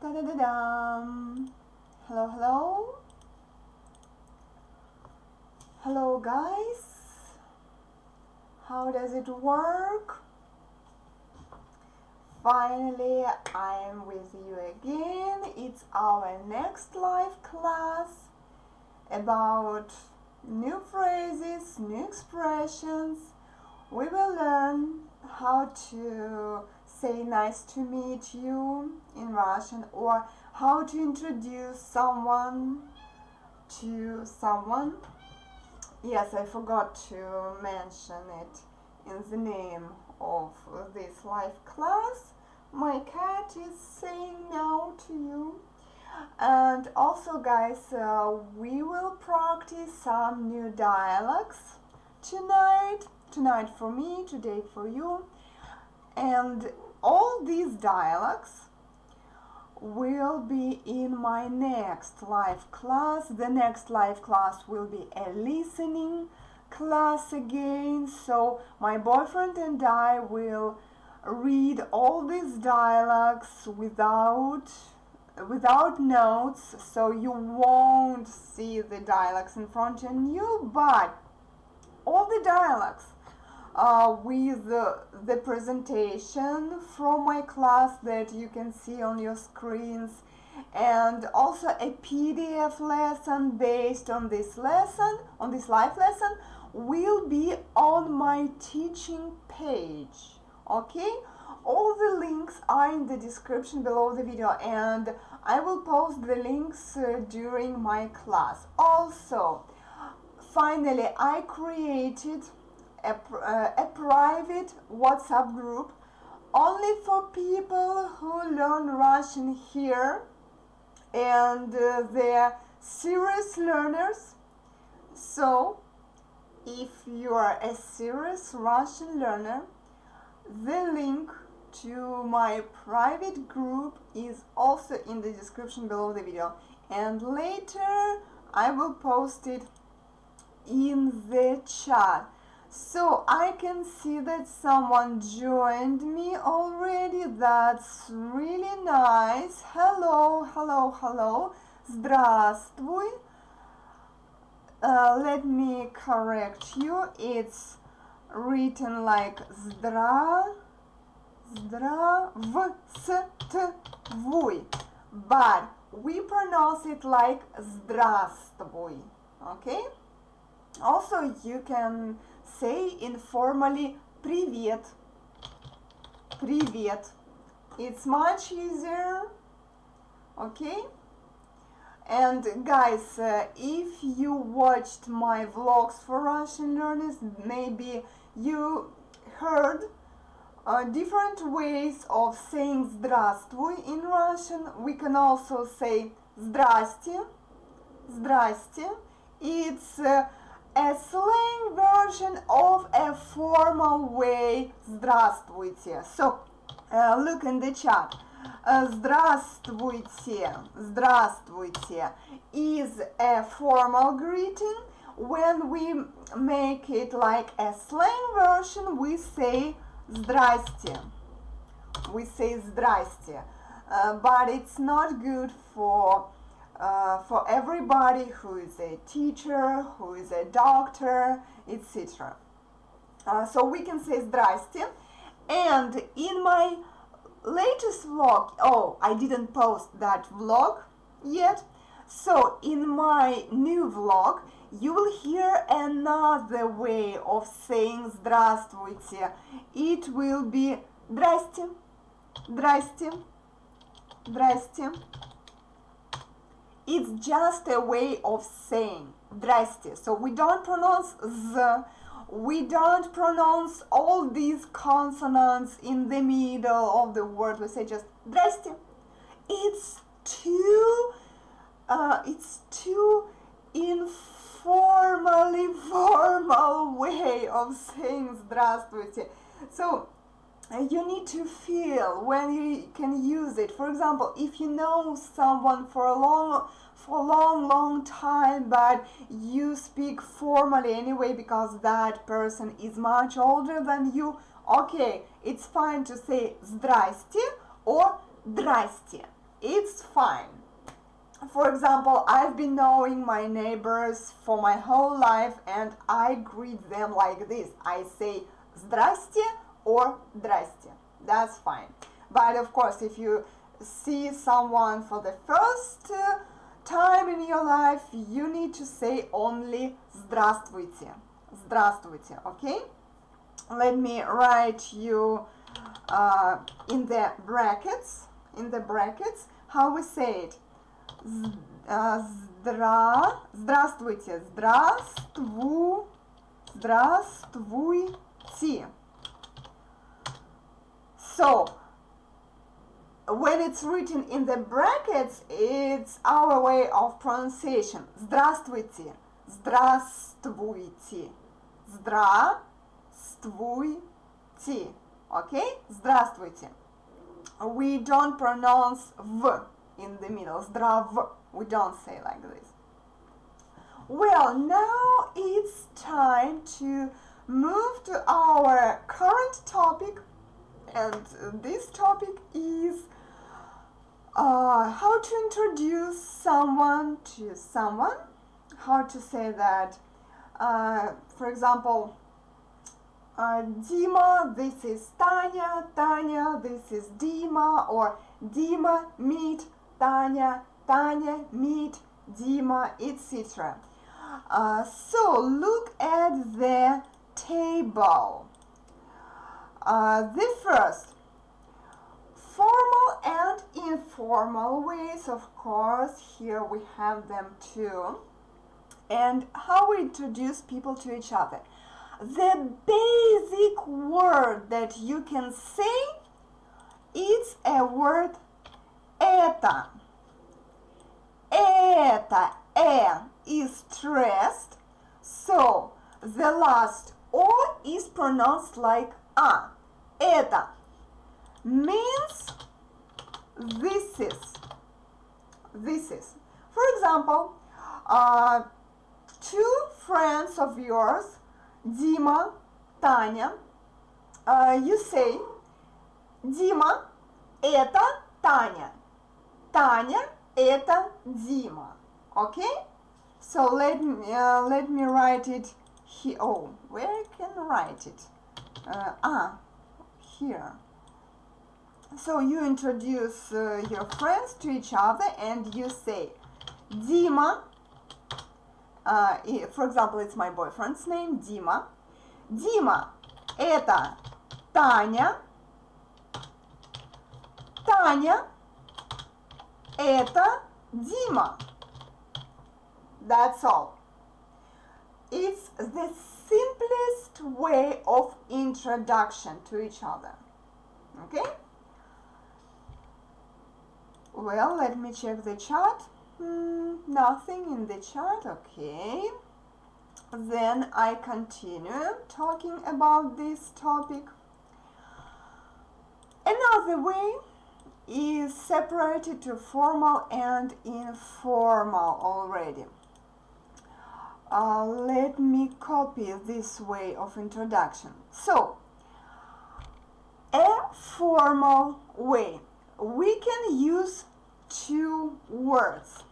Da-da-da-dum. Hello, hello. Hello, guys. How does it work? Finally, I am with you again. It's our next live class about new phrases, new expressions. We will learn how to say nice to meet you in Russian, or how to introduce someone to someone. Yes, I forgot to mention it in the name of this live class. My cat is saying meow to you. And also, guys, we will practice some new dialogues tonight for me, today for you. And all these dialogues will be in my next live class. The next live class will be a listening class again. So my boyfriend and I will read all these dialogues without notes, so you won't see the dialogues in front of you, but all the dialogues with the presentation from my class that you can see on your screens, and also a PDF lesson based on this lesson, on this live lesson, will be on my teaching page. Okay, all the links are in the description below the video, and I will post the links during my class. Also, finally, I created a private WhatsApp group only for people who learn Russian here, and they're serious learners. So, if you are a serious Russian learner, the link to my private group is also in the description below the video, and later I will post it in the chat. So I can see that someone joined me already. That's really nice. Hello, hello, hello. Здравствуй. Let me correct you. It's written like здравствуй, but we pronounce it like здравствуй. Okay? Also, you can say informally привет. Привет. It's much easier. Okay? And guys, if you watched my vlogs for Russian learners, maybe you heard different ways of saying здравствуй in Russian. We can also say здрасте. Здрасте. It's a slang version of a formal way здравствуйте. So, look in the chat. Здравствуйте, здравствуйте is a formal greeting. When we make it like a slang version, we say здрасте. We say здрасте. But it's not good for everybody who is a teacher, who is a doctor, etc. So we can say здрасте. And in my latest vlog, oh, I didn't post that vlog yet. So in my new vlog, you will hear another way of saying здравствуйте. It will be здрасте, здрасте, здрасте. It's just a way of saying здрасте. So we don't pronounce z. We don't pronounce all these consonants in the middle of the word. We say just здрасте. It's too informally formal way of saying здравствуйте. So you need to feel when you can use it. For example, if you know someone for a long time, but you speak formally anyway because that person is much older than you, okay, it's fine to say здрасте or здрасте. it's fine. For example, I've been knowing my neighbors for my whole life and I greet them like this. I say здрасте or здрасте. That's fine. But of course, if you see someone for the first time in your life, you need to say only здравствуйте. Здравствуйте, okay? Let me write you in the brackets, how we say it. Здравствуйте, здравствуйте. So, when it's written in the brackets, it's our way of pronunciation. Здравствуйте, здравствуйте, здравствуйте. Okay? Здравствуйте. We don't pronounce V in the middle. Здрав. We don't say like this. Well, now it's time to move to our current topic. And this topic is how to introduce someone to someone. How to say that, for example, Dima, this is Tanya, Tanya, this is Dima, or Dima, meet Tanya, Tanya, meet Dima, etc. So look at the table. The first, formal and informal ways, of course, here we have them too. And how we introduce people to each other. The basic word that you can say is a word это. Это, is stressed, so the last O is pronounced like A. Это means this is. For example, two friends of yours, Dima, Tanya, you say, Дима, это Таня. Таня, это Дима. Okay? So let me write it here. Oh, where I can write it? Here. So you introduce your friends to each other and you say, Дима, for example, it's my boyfriend's name, Дима. Дима, это Таня. Таня, это Дима. That's all. It's the simplest way of introduction to each other. Okay? Well, let me check the chat. Nothing in the chat. Okay. Then I continue talking about this topic. Another way is separated to formal and informal already. Let me copy this way of introduction. So, a formal way. We can use two words.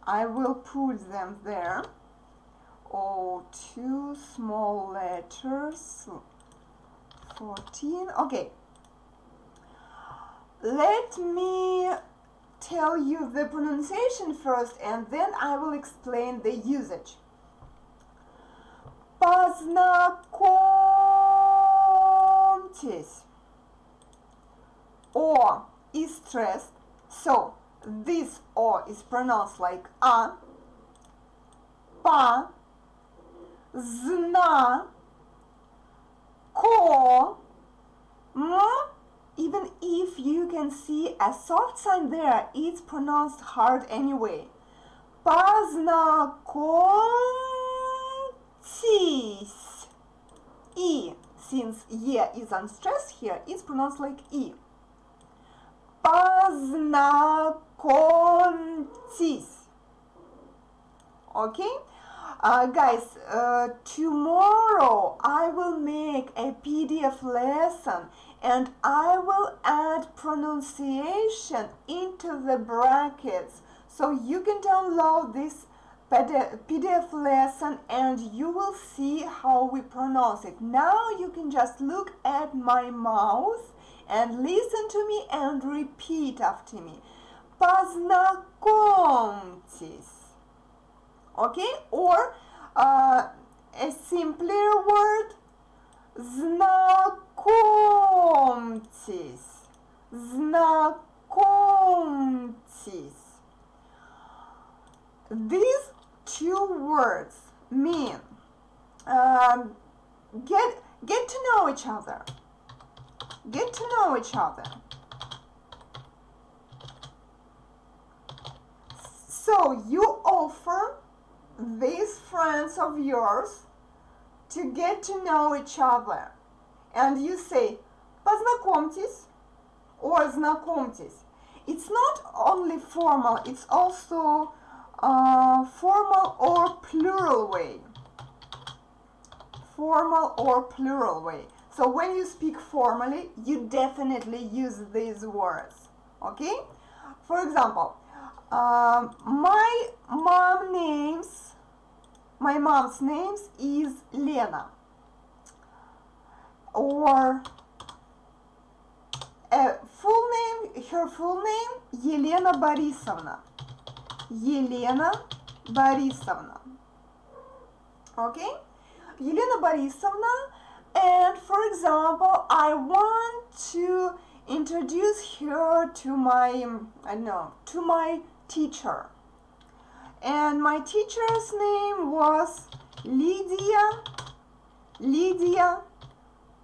I will put them there. Oh, two small letters. 14. Okay. Let me tell you the pronunciation first and then I will explain the usage. Познакомьтесь. O is stressed, so this O is pronounced like A. Па, зна, ко, м. Even if you can see a soft sign there, it's pronounced hard anyway. Познакомьтесь. И, since E is unstressed here, it's pronounced like E. Познакомьтесь. Okay? Guys, tomorrow I will make a PDF lesson and I will add pronunciation into the brackets, so you can download this PDF lesson and you will see how we pronounce it. Now you can just look at my mouth and listen to me and repeat after me. Познакомьтесь. Okay? Or a simpler word, знакомьтесь. Знакомьтесь. These two words mean get to know each other. Get to know each other. So you offer these friends of yours to get to know each other. And you say, познакомьтесь or знакомьтесь. It's not only formal, it's also formal or plural way. Formal or plural way. So when you speak formally, you definitely use these words. Okay? For example, my mom's name is Lena. Or her full name, Елена Борисовна. Елена Борисовна. Okay? Елена Борисовна, and for example, I want to introduce her to my, to my teacher. And my teacher's name was Lydia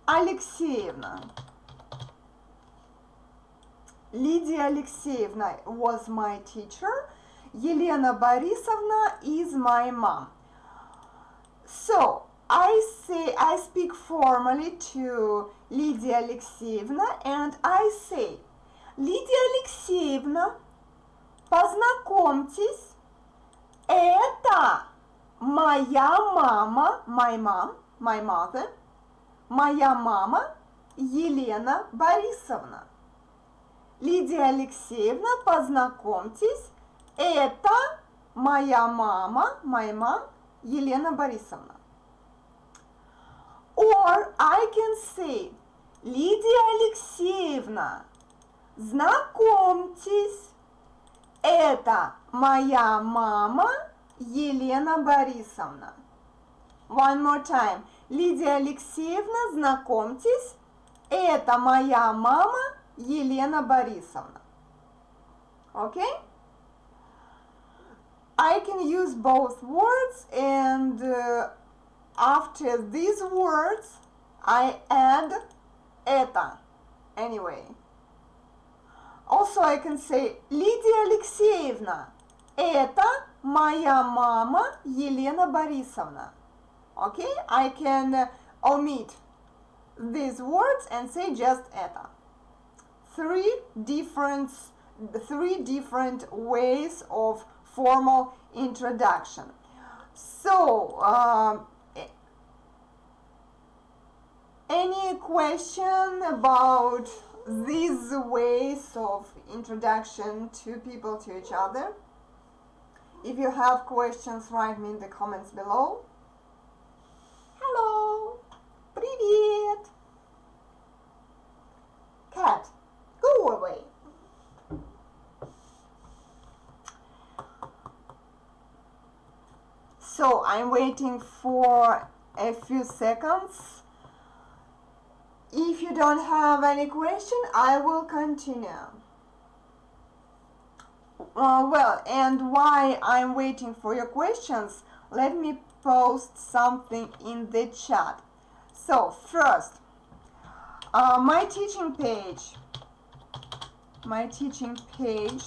Alexeyevna. Lydia Alexeyevna was my teacher. Елена Борисовна is my mom. So I speak formally to Lydia Alexeyevna, and I say, Lydia Alexeyevna, познакомьтесь, это моя мама, my mother, моя мама Елена Борисовна. Лидия Алексеевна, познакомьтесь, это моя мама, my mom, Елена Борисовна. Or I can say, Лидия Алексеевна, знакомьтесь, это моя мама Елена Борисовна. One more time. Лидия Алексеевна, знакомьтесь, это моя мама Елена Борисовна. Okay? I can use both words, and after these words I add это anyway. Also I can say, Лидия Алексеевна, это моя мама Елена Борисовна. Okay? I can omit these words and say just это. Three different ways of formal introduction. So, any question about these ways of introduction to people to each other? If you have questions, write me in the comments below. Hello! Привет! Cat, go away! So I'm waiting for a few seconds. If you don't have any question, I will continue. Well, and while I'm waiting for your questions, let me post something in the chat. So first, my teaching page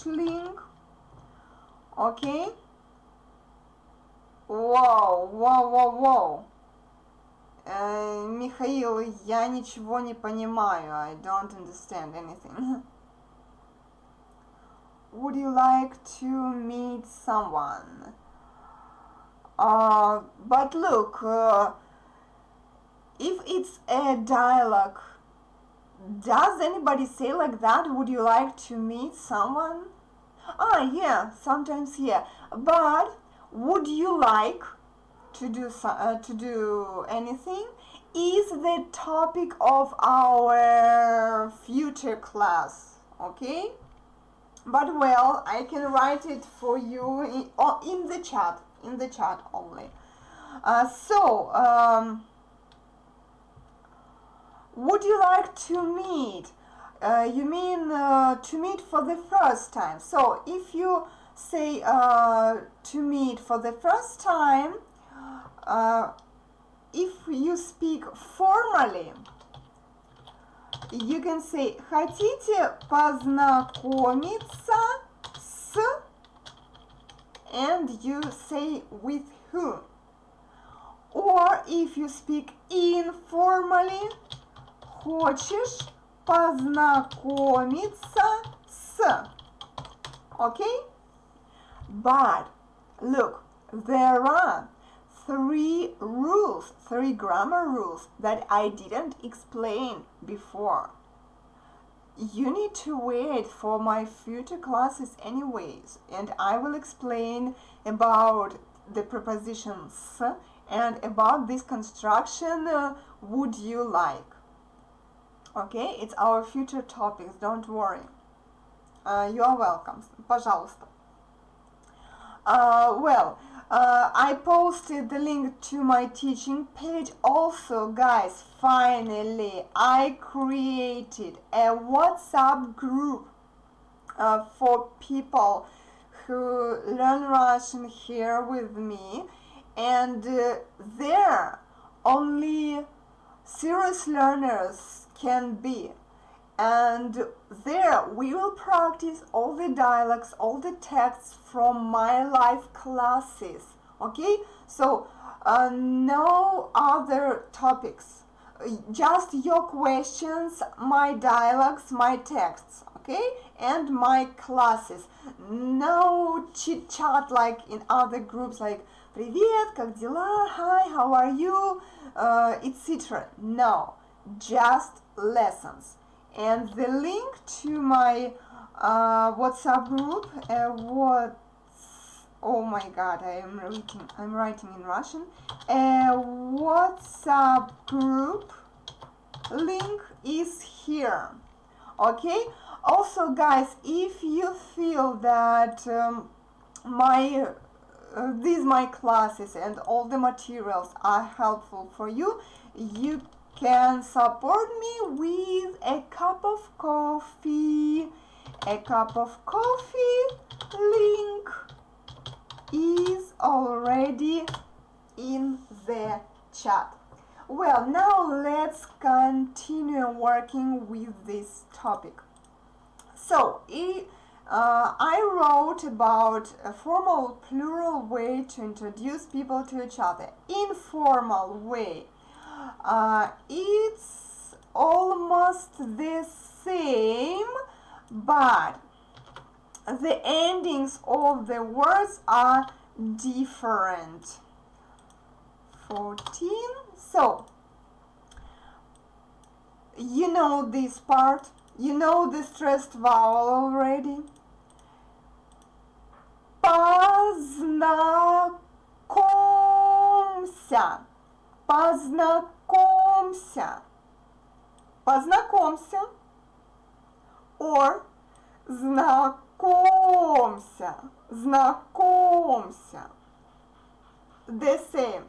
link. Okay. Whoa. Михаил, я ничего не понимаю. I don't understand anything. Would you like to meet someone? But look, if it's a dialogue, Does anybody say like that? Would you like to meet someone? Ah, yeah, sometimes, yeah. But would you like to do anything? Is the topic of our future class, okay? But well, I can write it for you in the chat only. Would you like to meet? You mean to meet for the first time. So if you say to meet for the first time, if you speak formally, you can say хотите познакомиться с, and you say with who. Or if you speak informally, хочешь познакомиться с. Okay? But look, there are three grammar rules that I didn't explain before. You need to wait for my future classes anyways, and I will explain about the preposition s and about this construction, would you like. Okay, it's our future topics, don't worry. You are welcome. Пожалуйста. I posted the link to my teaching page. Also, guys, finally, I created a WhatsApp group for people who learn Russian here with me, and there only serious learners can be. And there we will practice all the dialogues, all the texts from my live classes. Okay, so no other topics, just your questions, my dialogues, my texts, okay, and my classes. No chit chat like in other groups, like привет, как дела, hi, how are you, etc. No, just lessons. And the link to my WhatsApp group, oh my god, I'm writing in Russian. WhatsApp group link is here. Okay. Also, guys, if you feel that my classes and all the materials are helpful for you, you can support me with a cup of coffee. A cup of coffee link is already in the chat. Well, now let's continue working with this topic. So, I wrote about a formal plural way to introduce people to each other. Informal way. It's almost the same, but the endings of the words are different. 14. So, you know this part. You know the stressed vowel already. Познакомься. Познакомься. Познакомься. Or знакомься. Знакомься. The same.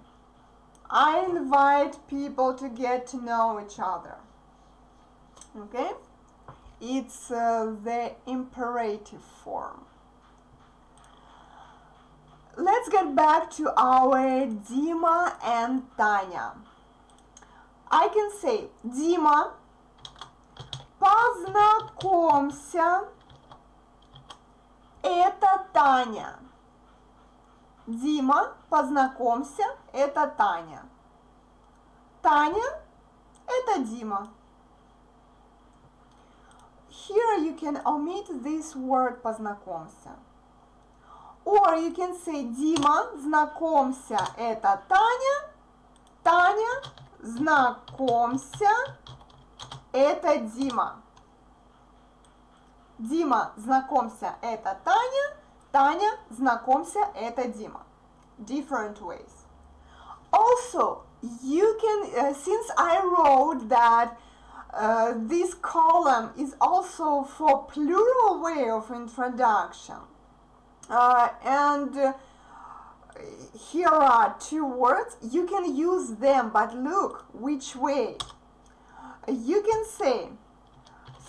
I invite people to get to know each other. Okay? It's the imperative form. Let's get back to our Dima and Tanya. I can say, Дима, познакомься, это Таня. Дима, познакомься, это Таня. Таня, это Дима. Here you can omit this word познакомься. Or you can say Дима, знакомься, это Таня. Таня, знакомься, это Дима. Дима, знакомься, это Таня. Таня, знакомься, это Дима. Different ways. Also, you can, since I wrote that this column is also for plural way of introduction, and here are two words, you can use them, but look which way. You can say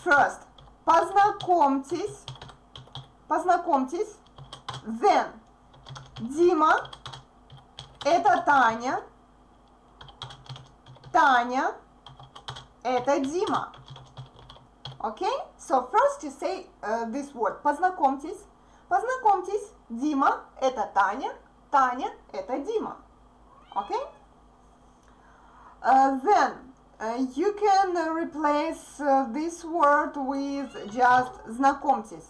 first, познакомьтесь, познакомьтесь, then, Дима, это Таня, Таня, это Дима. Okay? So first you say this word, познакомьтесь, познакомьтесь, Дима, это Таня, Таня, это Дима. Okay? Then you can replace this word with just знакомьтесь.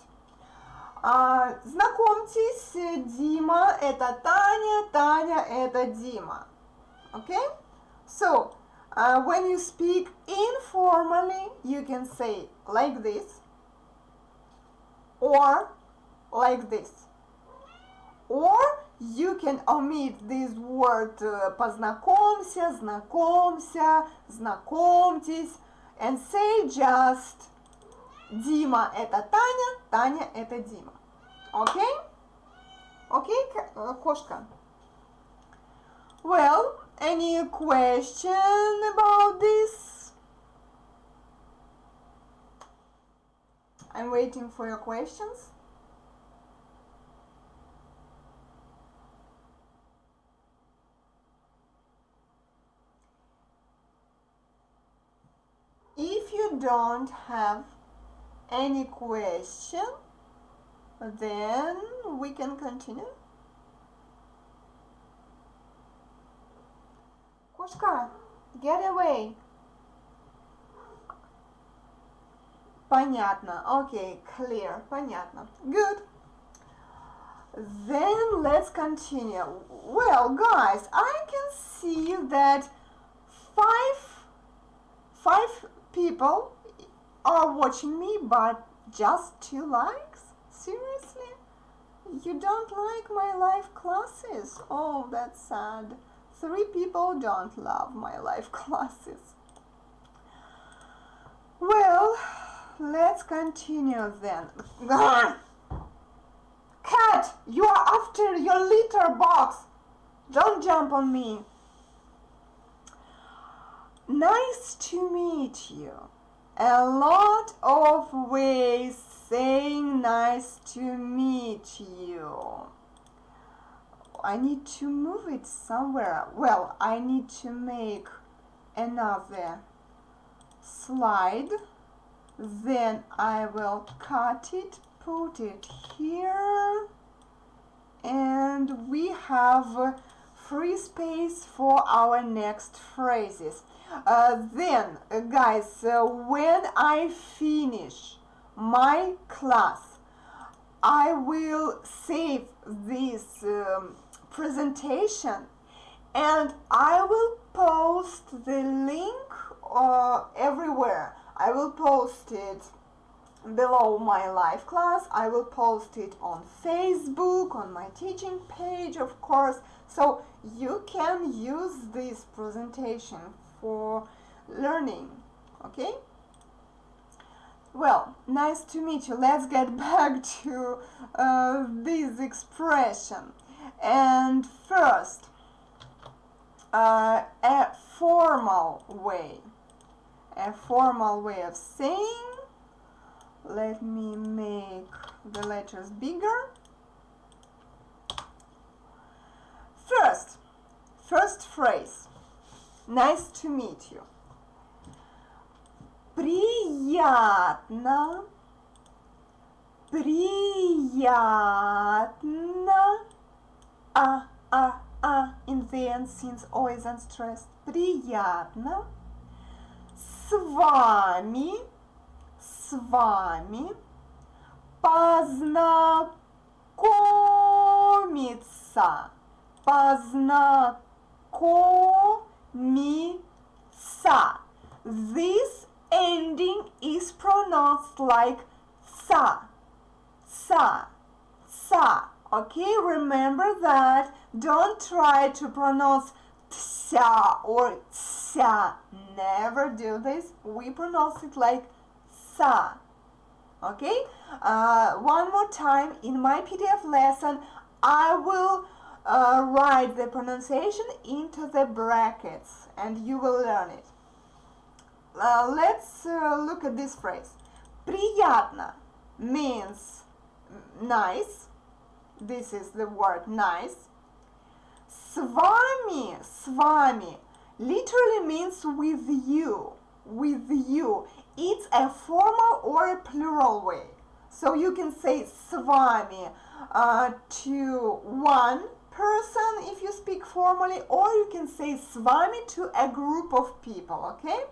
Знакомьтесь, Дима, это Таня, Таня, это Дима. Okay? So, when you speak informally, you can say like this, or like this. Or you can omit this word познакомься, знакомься, знакомьтесь, and say just Дима это Таня, Таня это Дима. Okay? Okay, кошка? Well, any question about this? I'm waiting for your questions. If you don't have any question, then we can continue. Кошка, get away. Понятно. Okay, clear. Понятно. Good. Then let's continue. Well, guys, I can see that five people are watching me, but just 2 likes? Seriously? You don't like my live classes? Oh, that's sad. 3 people don't love my live classes. Well, let's continue then. Cat, you are after your litter box. Don't jump on me. Nice to meet you. A lot of ways saying nice to meet you. I need to move it somewhere. Well, I need to make another slide. Then I will cut it, put it here, and we have free space for our next phrases. Then, guys, when I finish my class, I will save this presentation and I will post the link everywhere. I will post it below my live class. I will post it on Facebook, on my teaching page, of course. So you can use this presentation for learning, okay? Well, nice to meet you. Let's get back to this expression. And first, a formal way of saying. Let me make the letters bigger. First phrase. Nice to meet you. Приятно. Приятно. In the end, since O is unstressed. Приятно. С вами познакомиться. Познакомиться. This ending is pronounced like sa, sa, sa. Okay, remember that. Don't try to pronounce tsa or tsa. Never do this. We pronounce it like sa. Okay, one more time. In my PDF lesson, I will write the pronunciation into the brackets and you will learn it. Let's look at this phrase. Приятно means nice. This is the word nice. С вами literally means with you, with you. It's a formal or a plural way. So you can say с вами to one person if you speak formally, or you can say с вами to a group of people, okay?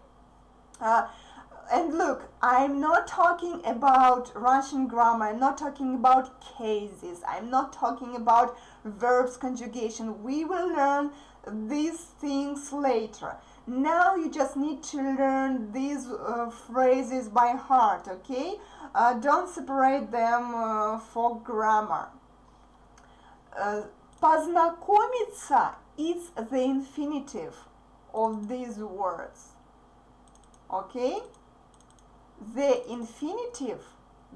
And look, I'm not talking about Russian grammar, I'm not talking about cases, I'm not talking about verbs conjugation. We will learn these things later. Now you just need to learn these phrases by heart, okay? Don't separate them for grammar. Познакомиться is the infinitive of these words, okay? The infinitive,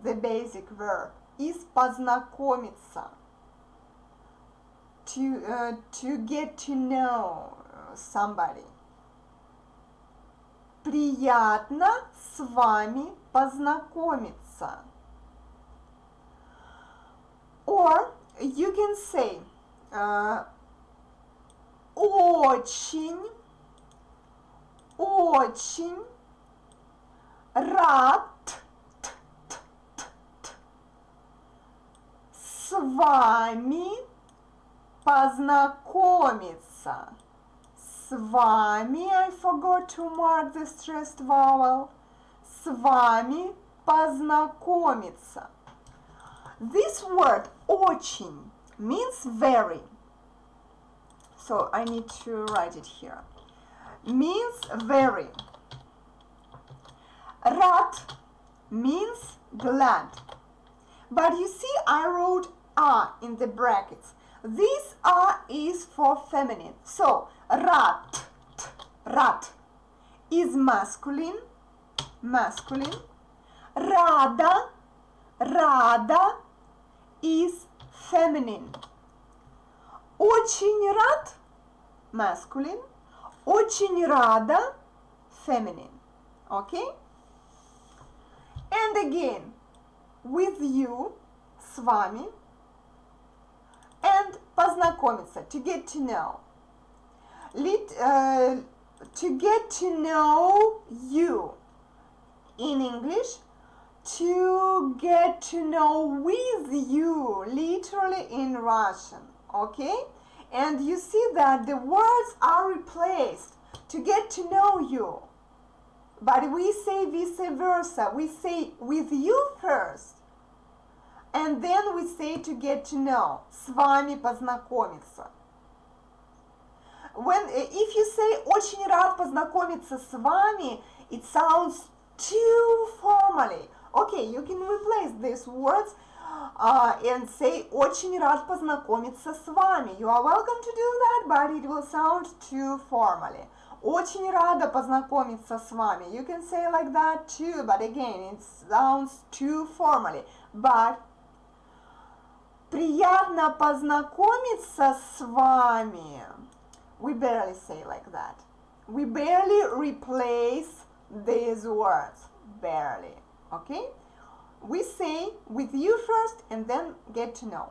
the basic verb, is познакомиться, to get to know somebody. Приятно с вами познакомиться. Or you can say очень рад с вами познакомиться. С вами, I forgot to mark the stressed vowel. С вами познакомиться. This word очень means very. So I need to write it here. Means very. Рад means glad. But you see, I wrote a in the brackets. This a is for feminine. So рад is masculine. Рада is feminine. Очень рад masculine. Очень рада feminine. Okay? And again, with you, с вами, and познакомиться, to get to know. To get to know you. In English, to get to know with you, literally in Russian, okay? And you see that the words are replaced, to get to know you. But we say vice versa. We say with you first, and then we say to get to know. С вами познакомиться. If you say очень рад познакомиться с вами, it sounds too formally. Okay, you can replace these words and say очень рад познакомиться с вами. You are welcome to do that, but it will sound too formally. Очень рада познакомиться с вами. You can say like that too, but again, it sounds too formally. But приятно познакомиться с вами. We barely say like that. We barely replace these words. Barely. Okay? We say with you first and then get to know.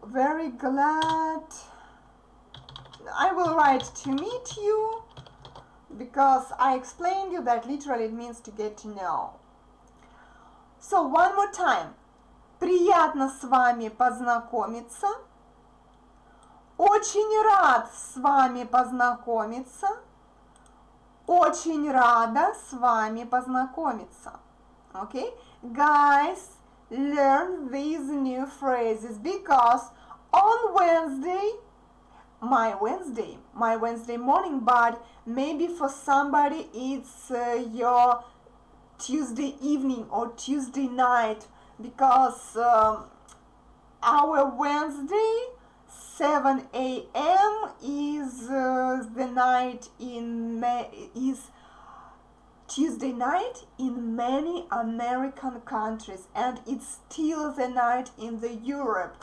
Very glad. I will write to meet you because I explained you that literally it means to get to know. So one more time. Приятно с вами познакомиться. Очень рад с вами познакомиться. Очень рада с вами познакомиться. Okay? Guys, learn these new phrases because on Wednesday my Wednesday morning, but maybe for somebody it's your Tuesday evening or Tuesday night, because our Wednesday 7 a.m. is the night is Tuesday night in many American countries, and it's still the night in the Europe.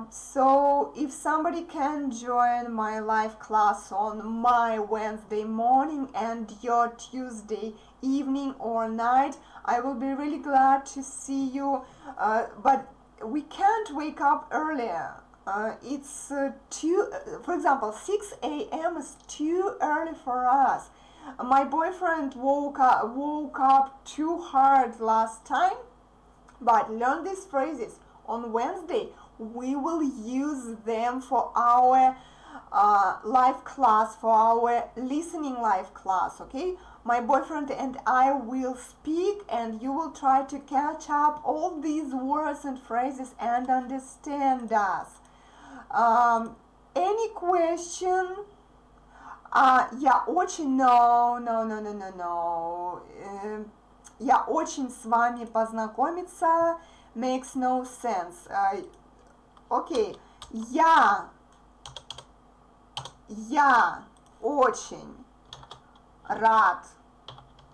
So if somebody can join my live class on my Wednesday morning and your Tuesday evening or night, I will be really glad to see you, but we can't wake up earlier. It's for example, 6 a.m. is too early for us. My boyfriend woke up too hard last time, but learn these phrases. On Wednesday, we will use them for our live class, for our listening live class, okay? My boyfriend and I will speak, and you will try to catch up all these words and phrases and understand us. Any question? Я очень, no. Я очень с вами познакомиться makes no sense. Okay, я очень рад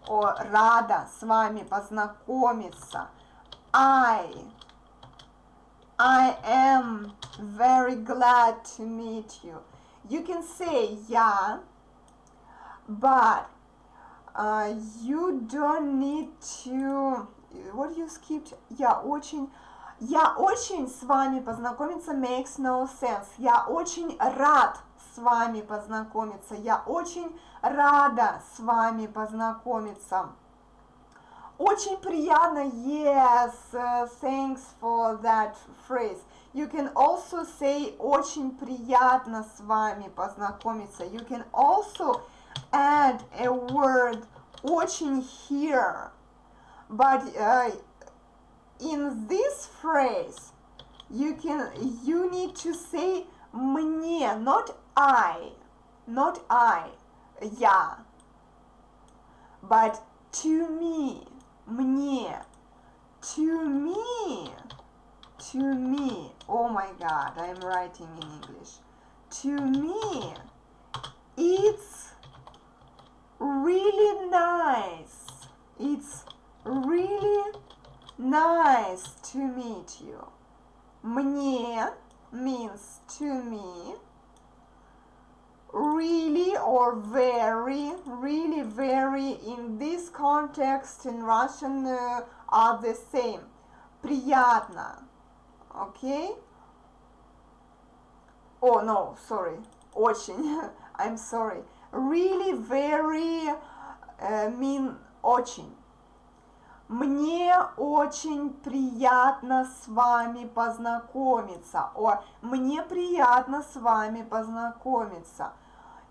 or рада с вами познакомиться. I am very glad to meet you. You can say я, but you don't need to. What you skipped? Я очень с вами познакомиться makes no sense. Я очень рад с вами познакомиться. Я очень рада с вами познакомиться. Очень приятно, yes, thanks for that phrase. You can also say очень приятно с вами познакомиться. You can also add a word очень here. But in this phrase, you need to say мне, not I, я, but to me, мне, to me. Oh my God, I'm writing in English. To me, it's really nice. It's really nice to meet you. Мне means to me. Really or very, really very in this context in Russian are the same. Приятно. Okay? Oh no, sorry. Очень. I'm sorry. Really, very mean очень. Мне очень приятно с вами познакомиться. Or мне приятно с вами познакомиться.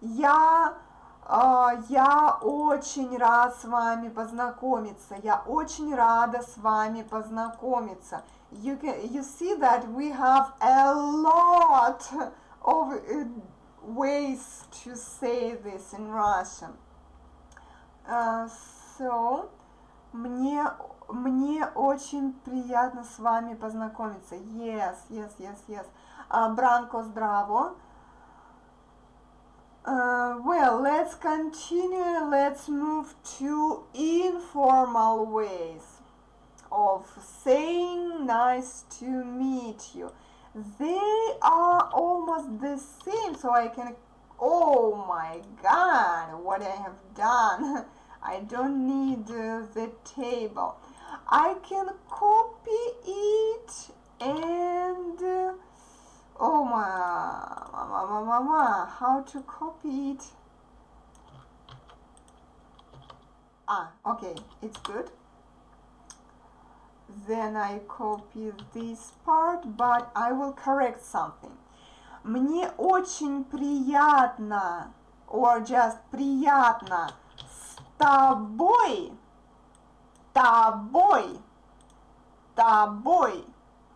Я очень рад с вами познакомиться. Я очень рада с вами познакомиться. You see that we have a lot of ways to say this in Russian. So, мне очень приятно с вами познакомиться. Yes. Branko, zdravo. Well, let's continue. Let's move to informal ways of saying nice to meet you. They are almost the same, so I can, oh my God, what I have done. I don't need the table. I can copy it and oh my, how to copy it? Okay, it's good. Then I copy this part, but I will correct something. Мне очень приятно, or just приятно, с тобой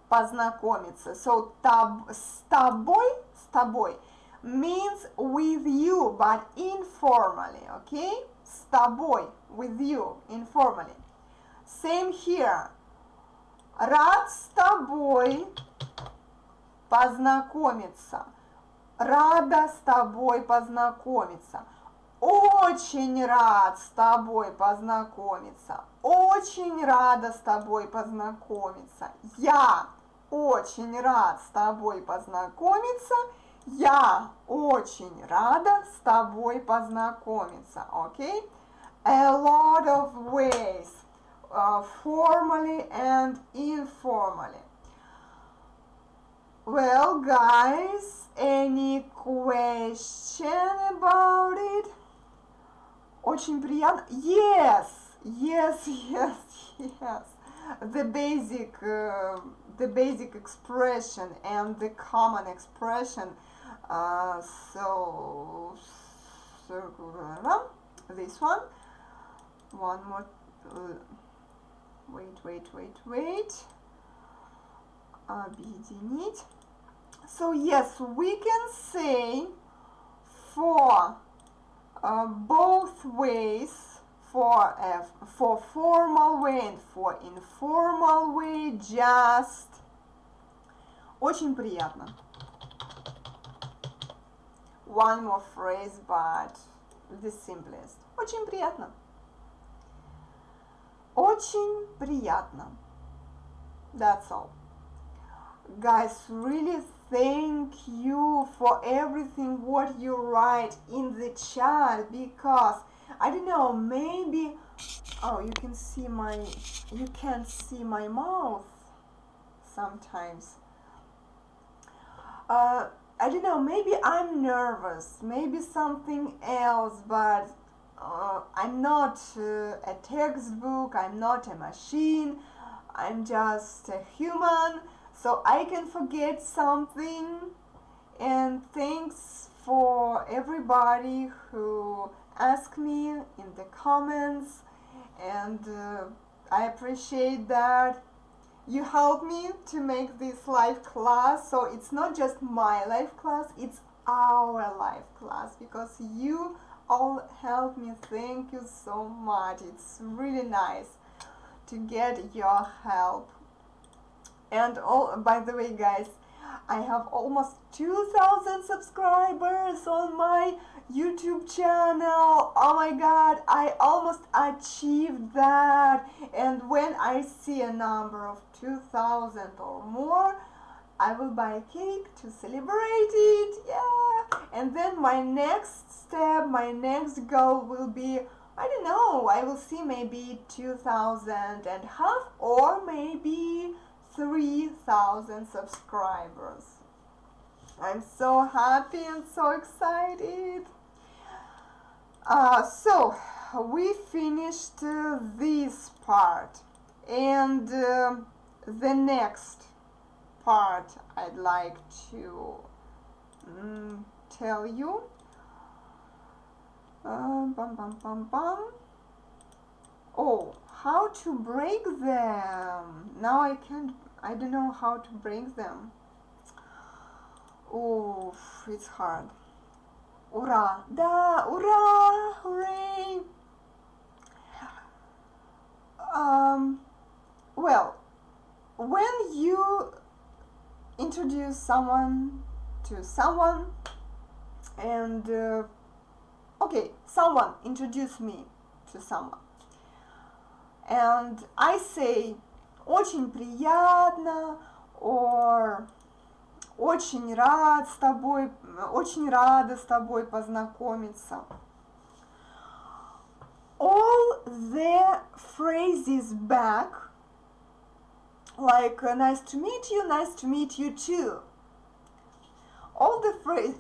познакомиться. So с тобой means with you, but informally, okay? С тобой, with you, informally. Same here. Рад с тобой познакомиться. Рада с тобой познакомиться. Очень рад с тобой познакомиться. Очень рада с тобой познакомиться. Я очень рад с тобой познакомиться. Я очень рада с тобой познакомиться. Okay? A lot of ways, formally and informally. Well, guys, any question about it? Очень приятно. Yes, yes, yes, yes. The basic expression and the common expression. So this one. One more. Wait. Объединить. So yes, we can say for both ways, for formal way and for informal way, just очень приятно. One more phrase, but the simplest. Очень приятно. Очень приятно. That's all. Guys, really thank you for everything what you write in the chat, because I don't know, maybe you can't see my mouth sometimes. I don't know, maybe I'm nervous, maybe something else, but I'm not a textbook, I'm not a machine, I'm just a human, so I can forget something. And thanks for everybody who asked me in the comments, and I appreciate that. You helped me to make this live class, so it's not just my live class, it's our live class, because you all helped me. Thank you so much. It's really nice to get your help. And by the way, guys, I have almost 2,000 subscribers on my YouTube channel. Oh my god, I almost achieved that. And when I see a number of 2,000 or more, I will buy a cake to celebrate it. Yeah. And then my next step, my next goal will be, I don't know, I will see maybe 2,000 and half, or maybe 3,000 subscribers. I'm so happy and so excited. So we finished this part, and the next part I'd like to tell you. Oh, how to break them. Now I don't know how to break them. Oh, it's hard. Ура! Да, ура! Hooray! Well, when you introduce someone to someone, and okay, someone introduced me to someone, and I say очень приятно, or очень рада с тобой познакомиться. All the phrases back, like nice to meet you too. All the phrase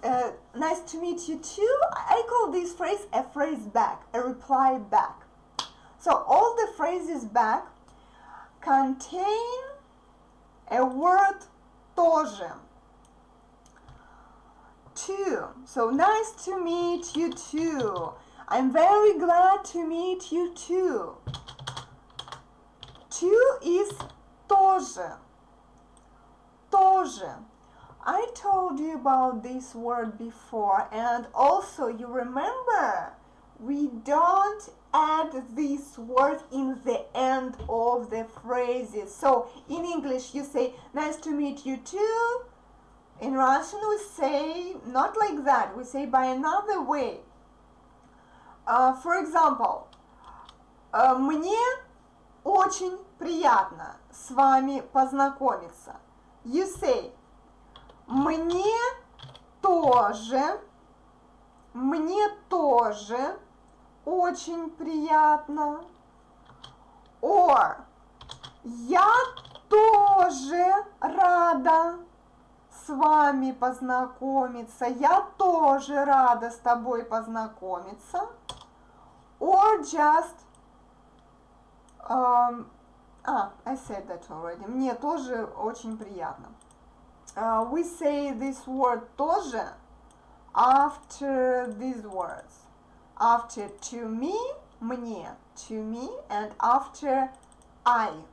nice to meet you too, I call this phrase a phrase back, a reply back. So all the phrases back contain a word тоже. Too. So nice to meet you too. I'm very glad to meet you too. Too is тоже. Тоже. I told you about this word before, and also you remember we don't add this word in the end of the phrases. So in English you say nice to meet you too. In Russian we say not like that, we say by another way. For example, мне очень приятно с вами познакомиться. You say мне тоже очень приятно. Or я тоже рада с вами познакомиться. Я тоже рада с тобой познакомиться. Or just I said that already. Мне тоже очень приятно. We say this word тоже after these words. After to me, мне, to me, and after I,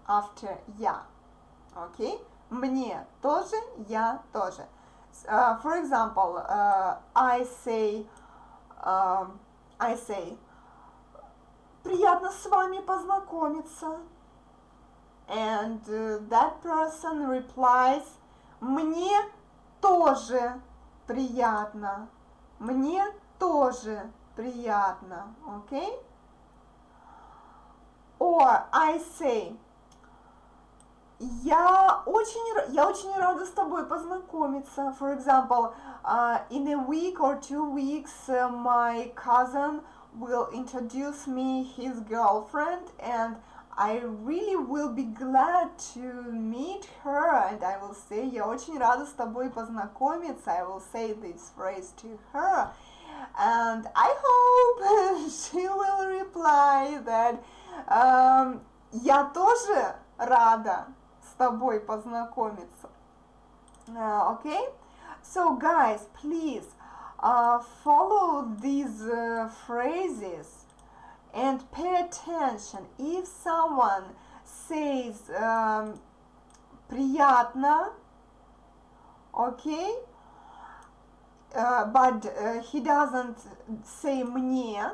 after я. Okay? Мне тоже, я тоже. For example, I say, приятно с вами познакомиться. And that person replies, мне тоже приятно. Мне тоже приятно. Okay? Or I say, я очень рада с тобой познакомиться. For example, in a week or 2 weeks, my cousin will introduce me his girlfriend, and I really will be glad to meet her, and I will say, я очень рада с тобой познакомиться. I will say this phrase to her, and I hope she will reply that я тоже рада с тобой познакомиться. Okay? So guys, please follow these phrases and pay attention. If someone says приятно, okay, but he doesn't say мне,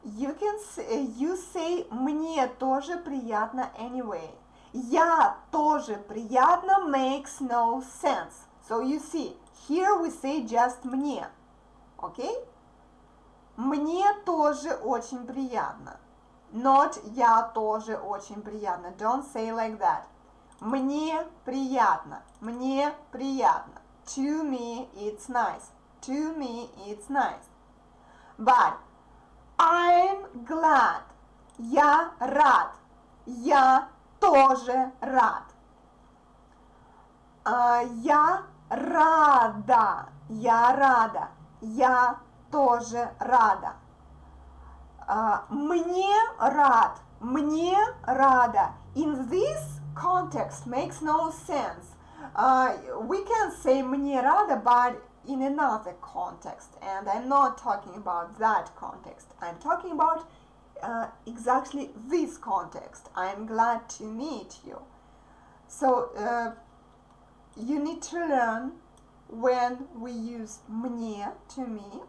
you say мне тоже приятно anyway. Я тоже приятно makes no sense. So you see, here we say just мне. Okay? Мне тоже очень приятно. Not я тоже очень приятно. Don't say like that. Мне приятно. Мне приятно. To me it's nice. To me it's nice. But I'm glad. Я рад. Я тоже рад. Я рада. Я рада. Я тоже рада. Мне рад. Мне рада. In this context makes no sense. We can say мне рада, but in another context, and I'm not talking about that context. I'm talking about exactly this context. I'm glad to meet you. So you need to learn when we use мне, to me,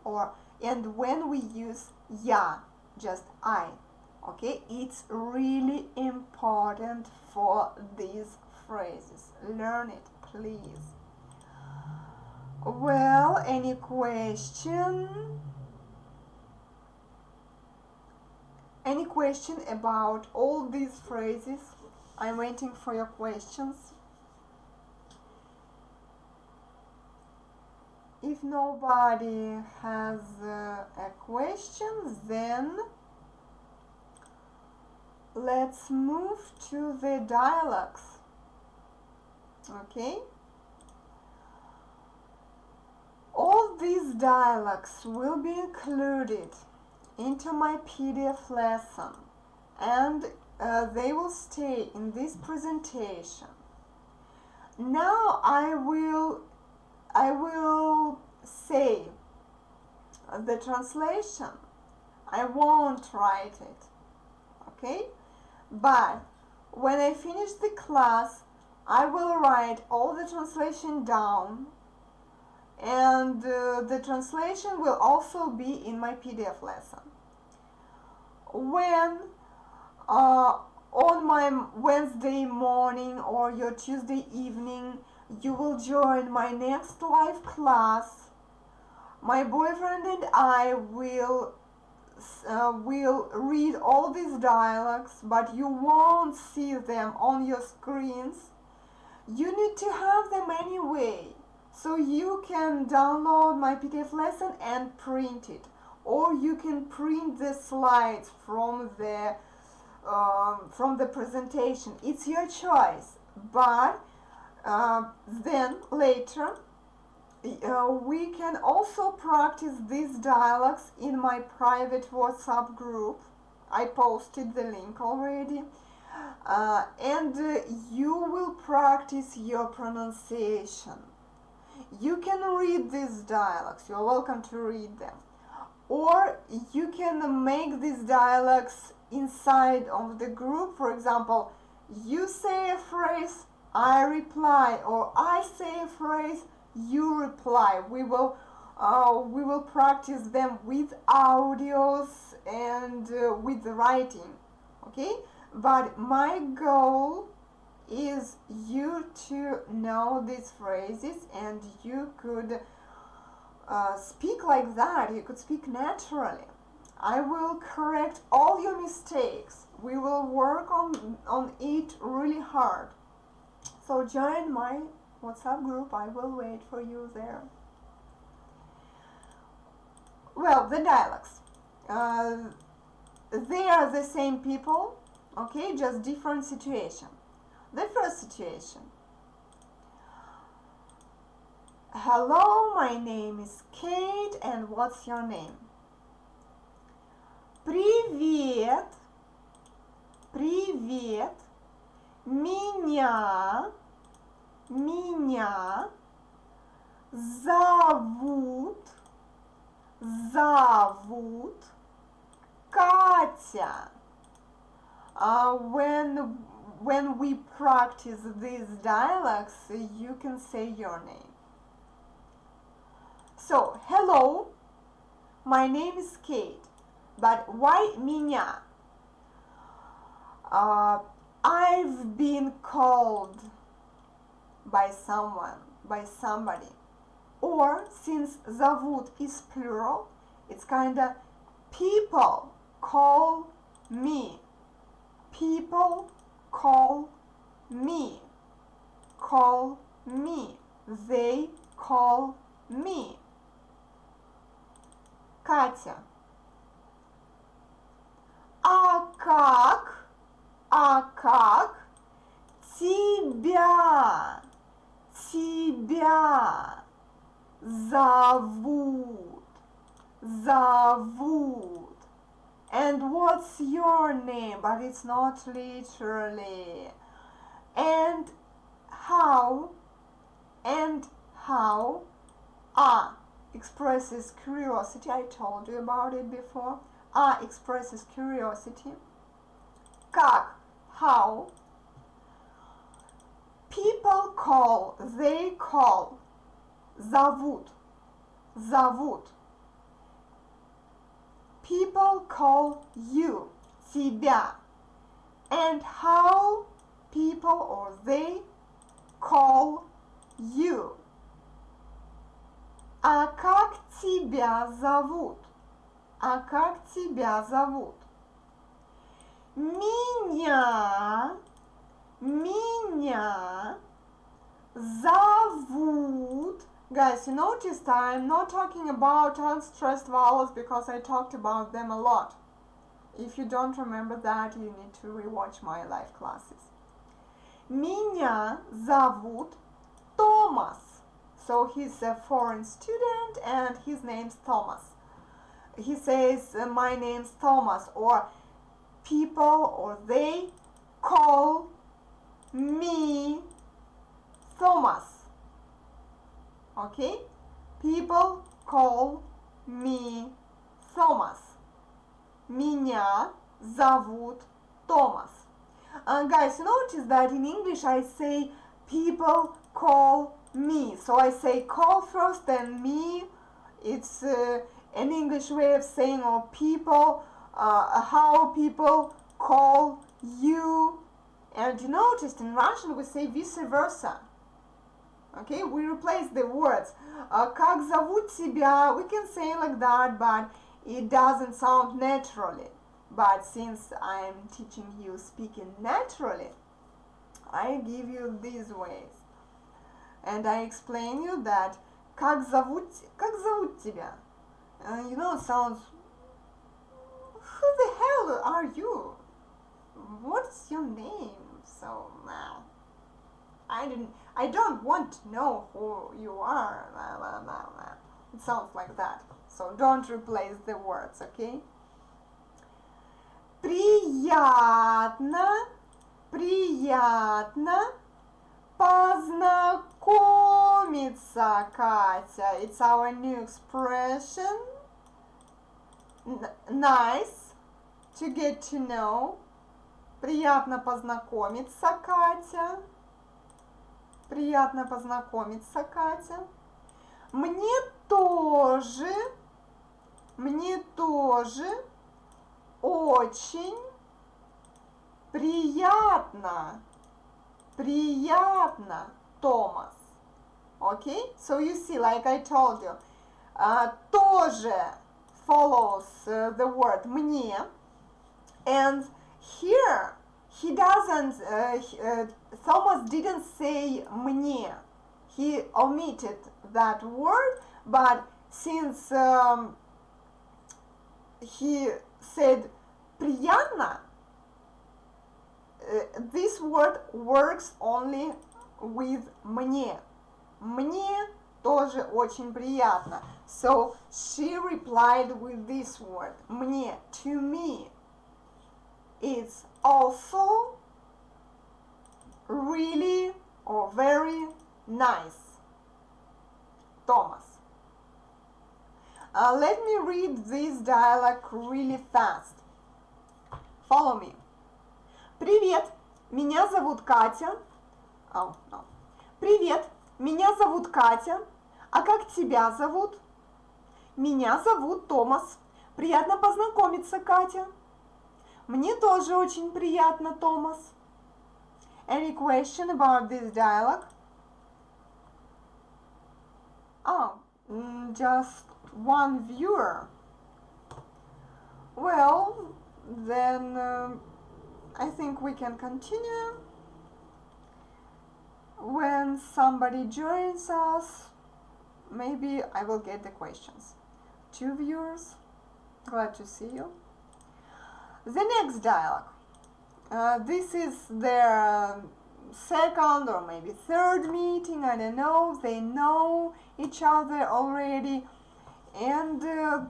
and when we use я, just I. Okay, it's really important for these phrases. Learn it, please. Well, any question? Any question about all these phrases? I'm waiting for your questions. If nobody has a question, then let's move to the dialogues. Okay? All these dialogues will be included into my PDF lesson, and they will stay in this presentation. Now I will say the translation. I won't write it, okay? But when I finish the class, I will write all the translation down, and the translation will also be in my PDF lesson. When on my Wednesday morning or your Tuesday evening you will join my next live class, my boyfriend and I will read all these dialogues, but you won't see them on your screens. You need to have them anyway, so you can download my PDF lesson and print it, or you can print the slides from the presentation. It's your choice. But then later we can also practice these dialogues in my private WhatsApp group. I posted the link already. And you will practice your pronunciation. You can read these dialogues. You're welcome to read them. Or you can make these dialogues inside of the group. For example, you say a phrase, I reply, or I say a phrase, you reply. We will practice them with audios and with writing. Okay? But my goal is you to know these phrases, and you could speak like that. You could speak naturally. I will correct all your mistakes. We will work on it really hard. So join my WhatsApp group. I will wait for you there. Well, the dialogues. They are the same people. Okay, just different situation. The first situation. Hello, my name is Kate, and what's your name? Привет, привет, меня зовут Катя. When we practice these dialogues, you can say your name. So, hello, my name is Kate, but why меня? I've been called by someone, by somebody. Or, since зовут is plural, it's kinda people call me. People call me. Call me. They call me. Катя. А как тебя зовут. And what's your name? But it's not literally. And how expresses curiosity. I told you about it before. Expresses curiosity. Как, how. People call, they call. Зовут. People call you, тебя. And how people or they call you. А как тебя зовут? Меня зовут. Guys, you noticed I'm not talking about unstressed vowels because I talked about them a lot. If you don't remember that, you need to rewatch my live classes. Меня зовут Thomas. So he's a foreign student and his name's Thomas. He says, my name's Thomas, or people or they call me Thomas. Okay? People call me Thomas. Меня зовут Thomas. Guys, notice that in English I say people call me. So I say call first, then me. It's an English way of saying people, how people call you. And you noticed in Russian we say vice versa. Okay, we replace the words. Как зовут тебя? We can say like that, but it doesn't sound naturally. But since I'm teaching you speaking naturally, I give you these ways. And I explain you that как зовут тебя? You know, it sounds, who the hell are you? What's your name? So now, I don't want to know who you are. It sounds like that. So don't replace the words, okay? Приятно познакомиться, Катя. It's our new expression. Nice to get to know. Приятно познакомиться, Катя. Приятно познакомиться, Катя. Мне тоже очень приятно, Томас. Okay, so you see, like I told you, тоже follows the word мне, and here he doesn't, Thomas didn't say мне, he omitted that word, but since he said приятно, this word works only with мне. Мне тоже очень приятно. So she replied with this word, мне, to me. It's also really or very nice. Thomas. Let me read this dialogue really fast. Follow me. Привет, меня зовут Катя. Oh, no. Привет, меня зовут Катя. А как тебя зовут? Меня зовут Томас. Приятно познакомиться, Катя. Мне тоже очень приятно, Томас. Any question about this dialogue? Oh, just one viewer. Well, then I think we can continue. When somebody joins us, maybe I will get the questions. 2 viewers, glad to see you. The next dialogue. This is their second or maybe third meeting, I don't know. They know each other already and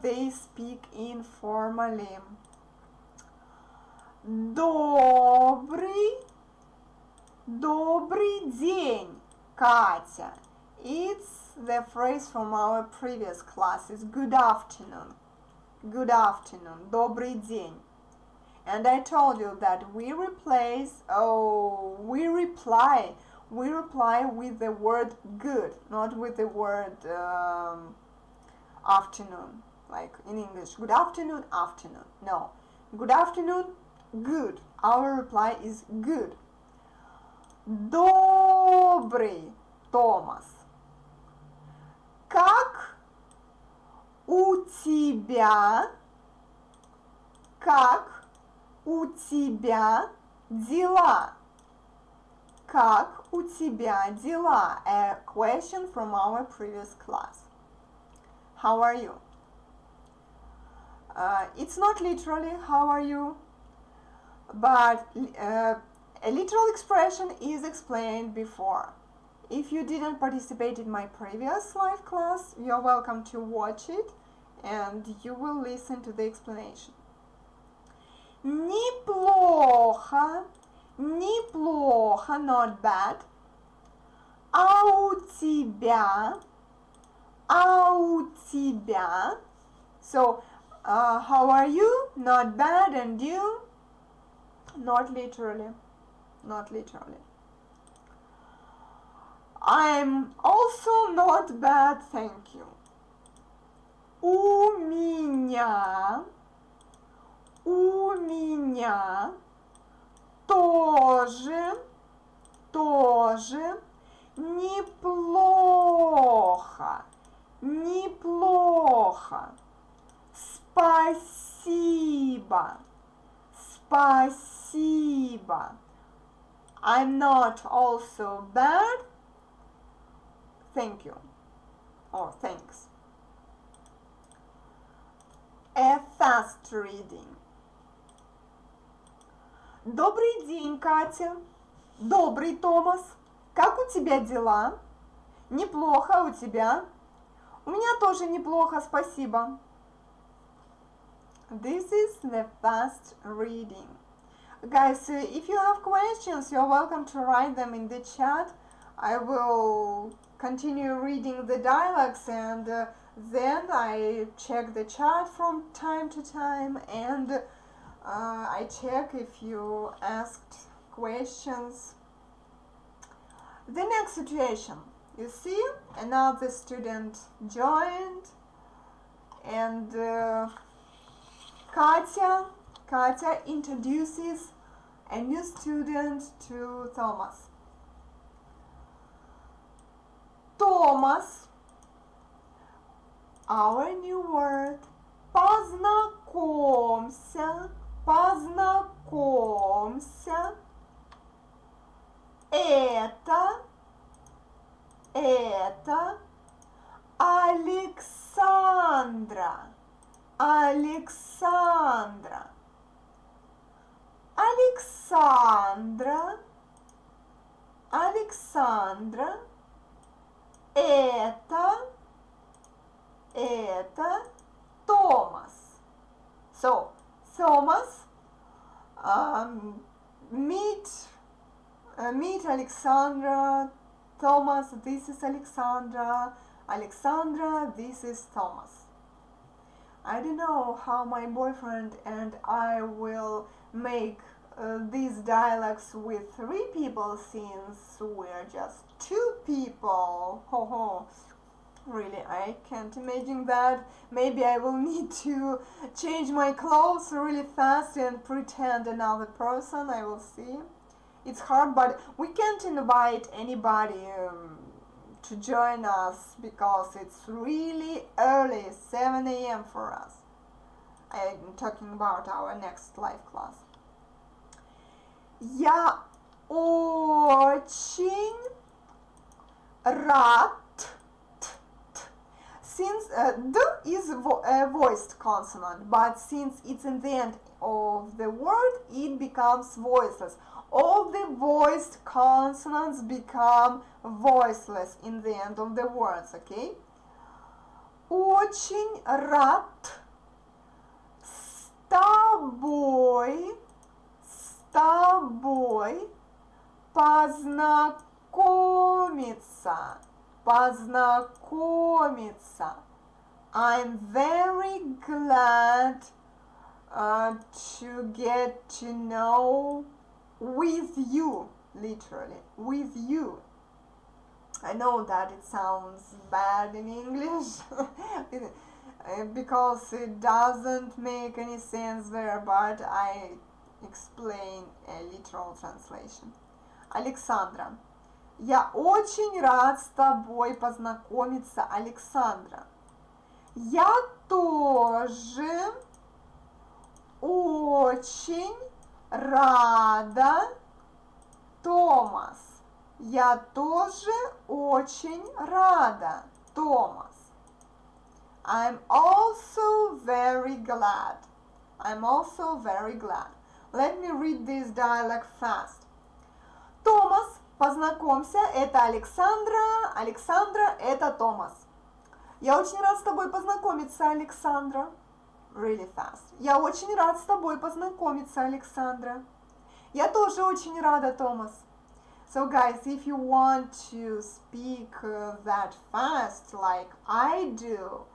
they speak informally. Добрый день, Катя. It's the phrase from our previous classes. Good afternoon. Good afternoon. Добрый день. And I told you that we reply with the word good, not with the word afternoon, like in English. Good afternoon, afternoon. No. Good afternoon, good. Our reply is good. Добрый, Томас. Как у тебя дела? Как у тебя дела? A question from our previous class. How are you? It's not literally how are you, but a literal expression is explained before. If you didn't participate in my previous live class, you're welcome to watch it and you will listen to the explanation. Неплохо, not bad. А у тебя? So, how are you? Not bad. And you? Not literally. I'm also not bad, thank you. У меня тоже неплохо. Спасибо. I'm not also bad. Thank you. Or thanks. A fast reading. Добрый день, Катя. Добрый, Томас. Как у тебя дела? Неплохо, у тебя? У меня тоже неплохо, спасибо. This is the fast reading. Guys, if you have questions, you're welcome to write them in the chat. I will continue reading the dialogues and then I check the chat from time to time and I check if you asked questions. The next situation, you see, another student joined and Katya introduces a new student to Thomas. Thomas, our new word, познакомься. Это Александра. Александра, это Thomas. So, Thomas, meet Alexandra. Thomas, this is Alexandra. Alexandra, this is Thomas. I don't know how my boyfriend and I will make these dialogues with 3 people since we're just 2 people. Ho ho. Really, I can't imagine that. Maybe I will need to change my clothes really fast and pretend another person. I will see. It's hard, but we can't invite anybody to join us because it's really early, 7 a.m. for us. I'm talking about our next live class. Я очень рад. Since D is a voiced consonant, but since it's in the end of the word, it becomes voiceless. All the voiced consonants become voiceless in the end of the words, okay? Очень рад с тобой познакомиться. I'm very glad to get to know with you, literally, with you. I know that it sounds bad in English because it doesn't make any sense there, but I explain a literal translation. Александра. Я очень рад с тобой познакомиться, Александра. Я тоже очень рада, Томас. Я тоже очень рада, Томас. I'm also very glad. Let me read this dialogue fast. Томас, познакомься, это Александра. Александра, это Томас. Я очень рад с тобой познакомиться, Александра. Really fast. Я очень рад с тобой познакомиться, Александра. Я тоже очень рада, Томас. So guys, if you want to speak that fast like I do,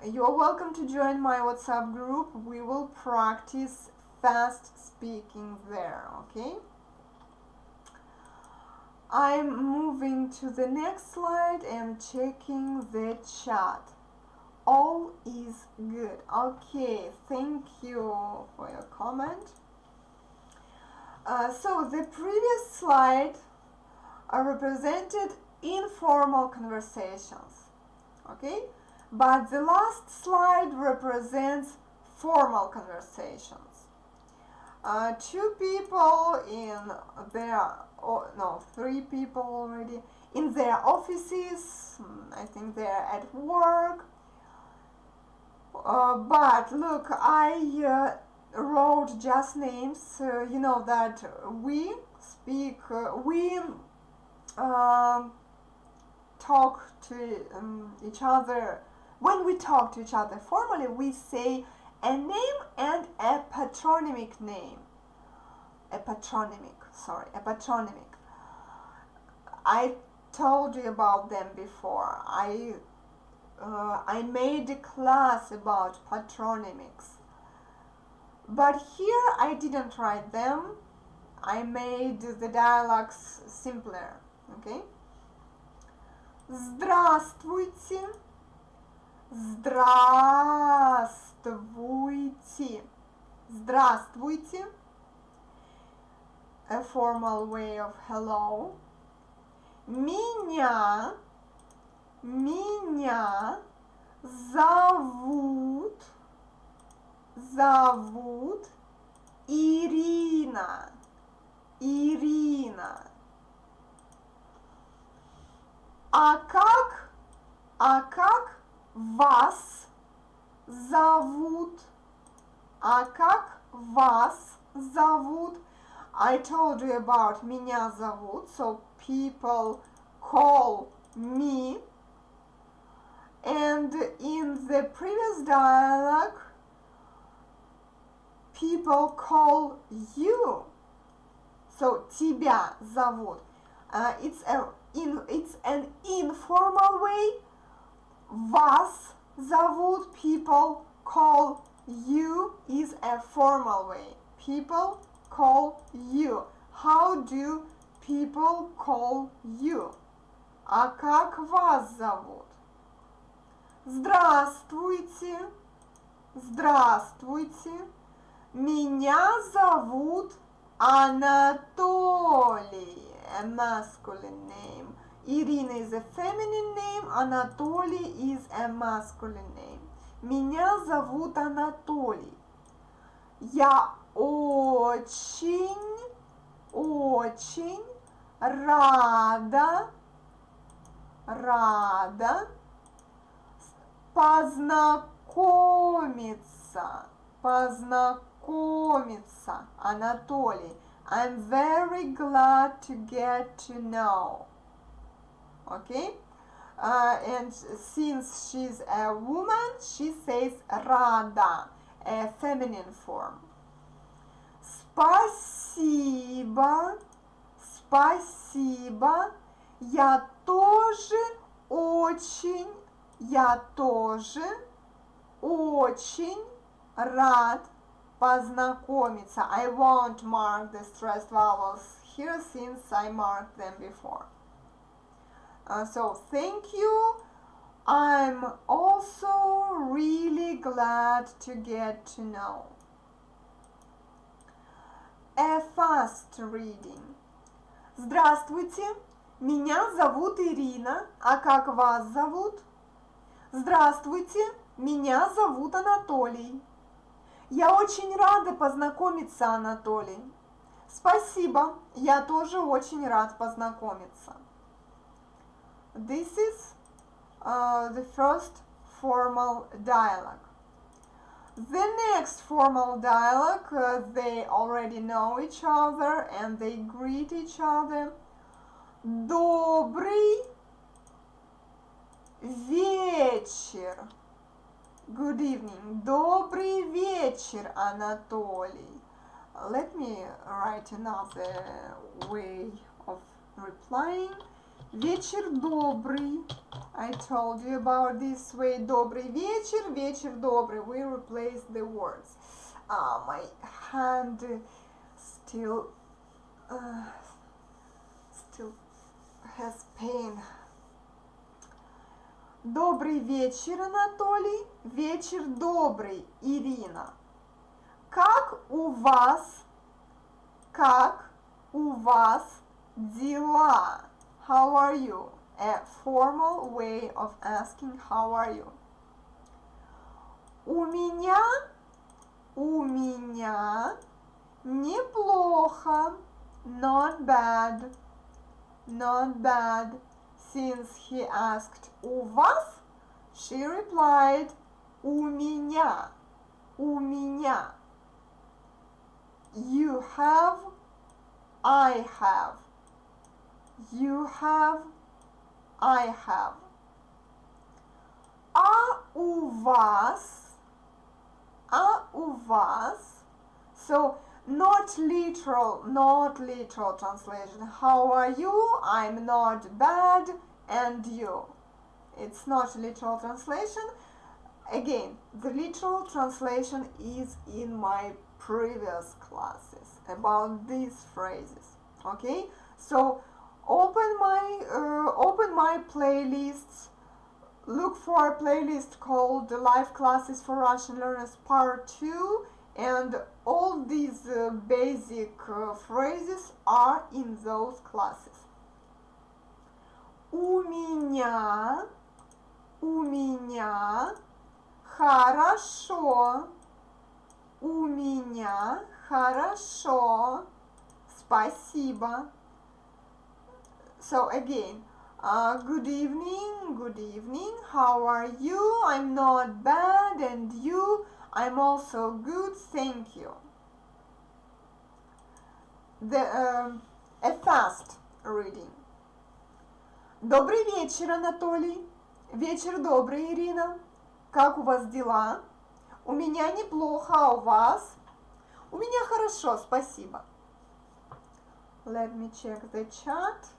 you're welcome to join my WhatsApp group. We will practice fast speaking there, okay? I'm moving to the next slide and checking the chat. All is good. Okay, thank you for your comment. So the previous slide represented informal conversations, okay? But the last slide represents formal conversations. Two people in their, three people already, in their offices, I think they're at work. But look, I wrote just names. You know that we speak, we talk to each other. When we talk to each other formally, we say a name and a patronymic name. A patronymic. I told you about them before. I made a class about patronymics. But here I didn't write them. I made the dialogues simpler. Okay? Здравствуйте. Здравствуйте. Здравствуйте. A formal way of hello. Меня зовут Ирина. А как вас зовут? I told you about меня зовут, so people call me. And in the previous dialogue, people call you. So тебя зовут. It's an informal way. Вас зовут, people call you, is a formal way. People call you. How do people call you? А как вас зовут? Здравствуйте. Меня зовут Анатолий. A masculine name. Irina is a feminine name. Anatoly is a masculine name. Меня зовут Анатолий. Я очень рада познакомиться, Анатолий. I'm very glad to get to know. Okay? And since she's a woman, she says рада, a feminine form. Спасибо. Я тоже очень рад познакомиться. I won't mark the stressed vowels here since I marked them before. So thank you. I'm also really glad to get to know. A fast reading. Здравствуйте, меня зовут Ирина, а как вас зовут? Здравствуйте, меня зовут Анатолий. Я очень рада познакомиться, Анатолий. Спасибо, я тоже очень рад познакомиться. This is the first formal dialogue. The next formal dialogue, they already know each other and they greet each other. Добрый вечер. Good evening. Добрый вечер, Анатолий. Let me write another way of replying. Вечер добрый. I told you about this way. Добрый вечер, вечер добрый. We replace the words. My hand still has pain. Добрый вечер, Анатолий. Вечер добрый, Ирина. Как у вас дела? How are you? A formal way of asking how are you. У меня неплохо. Not bad. Since he asked у вас, she replied у меня. You have, I have. You have, I have. А у вас? So not literal translation. How are you? I'm not bad. And you? It's not literal translation. Again, the literal translation is in my previous classes about these phrases. Okay, so open my playlists. Look for a playlist called Live Classes for Russian Learners Part 2, and all these basic phrases are in those classes. У меня хорошо. У меня хорошо. Спасибо. So again, good evening. How are you? I'm not bad. And you? I'm also good. Thank you. A fast reading. Добрый вечер, Анатолий. Вечер добрый, Ирина. Как у вас дела? У меня неплохо, а у вас? У меня хорошо, спасибо. Let me check the chat.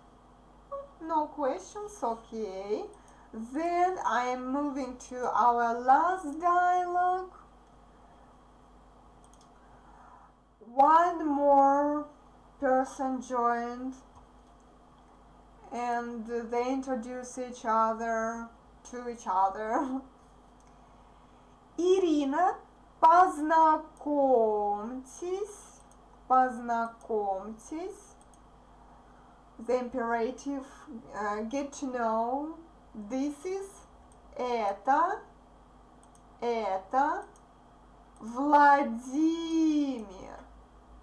No questions, okay. Then I am moving to our last dialogue. One more person joined, and they introduce each other to each other. Ирина, познакомьтесь. The imperative, get to know. This is это Владимир.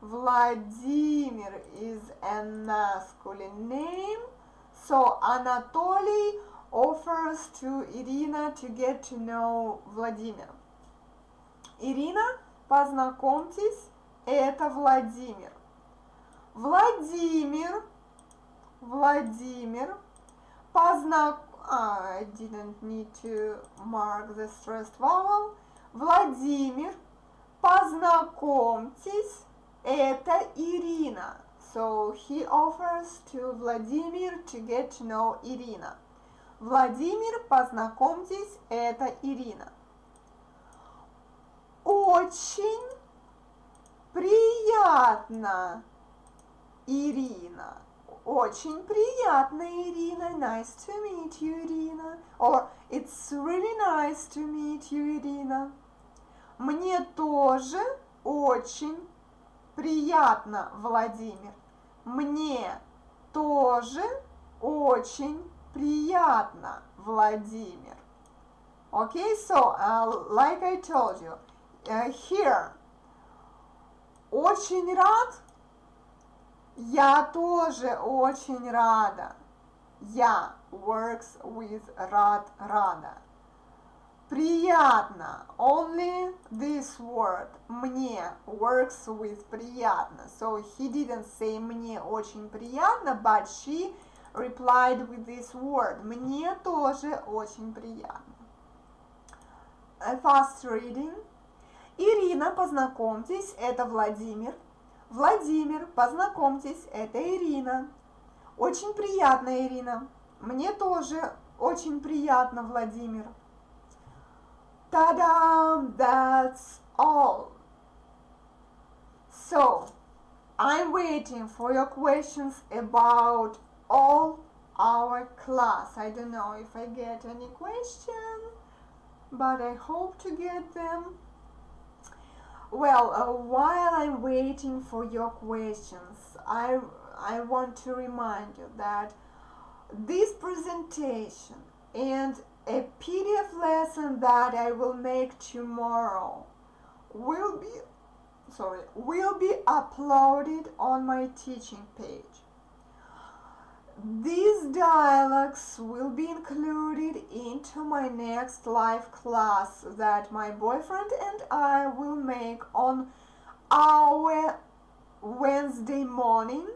Vladimir is a masculine name, so Anatoly offers to Irina to get to know Vladimir. Ирина, познакомьтесь, это Владимир. Владимир, I didn't need to mark the stressed vowel. Владимир, познакомьтесь, это Ирина. So he offers to Vladimir to get to know Irina. Владимир, познакомьтесь, это Ирина. Очень приятно, Ирина. Очень приятно, Ирина. Nice to meet you, Irina. Or it's really nice to meet you, Irina. Мне тоже очень приятно, Владимир. Мне тоже очень приятно, Владимир. Okay, so like I told you, here, очень рад. Я тоже очень рада. Я works with рада. Приятно. Only this word. Мне works with приятно. So he didn't say мне очень приятно, but she replied with this word. Мне тоже очень приятно. A fast reading. Ирина, познакомьтесь, это Владимир. Владимир, познакомьтесь, это Ирина. Очень приятно, Ирина. Мне тоже очень приятно, Владимир. Ta-da! That's all. So, I'm waiting for your questions about all our class. I don't know if I get any question, but I hope to get them. Well, while I'm waiting for your questions, I want to remind you that this presentation and a PDF lesson that I will make tomorrow will be uploaded on my teaching page. These dialogues will be included into my next live class that my boyfriend and I will make on our Wednesday morning.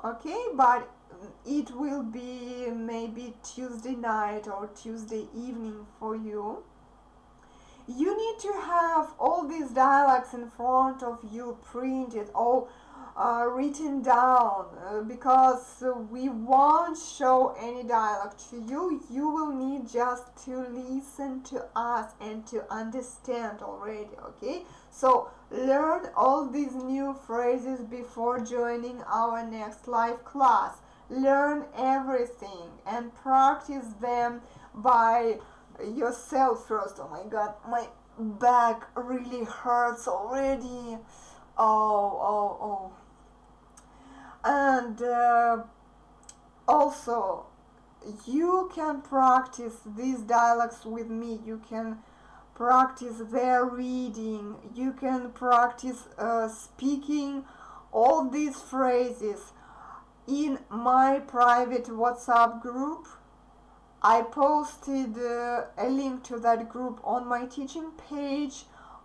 Okay, but it will be maybe Tuesday night or Tuesday evening for you. You need to have all these dialogues in front of you, printed, all written down, because we won't show any dialogue to you. You will need just to listen to us and to understand already, okay? So learn all these new phrases before joining our next live class. Learn everything and practice them by yourself first. Oh my god, my back really hurts already. Oh. And also, you can practice these dialogues with me. You can practice their reading. You can practice speaking all these phrases in my private WhatsApp group. I posted a link to that group on my teaching page.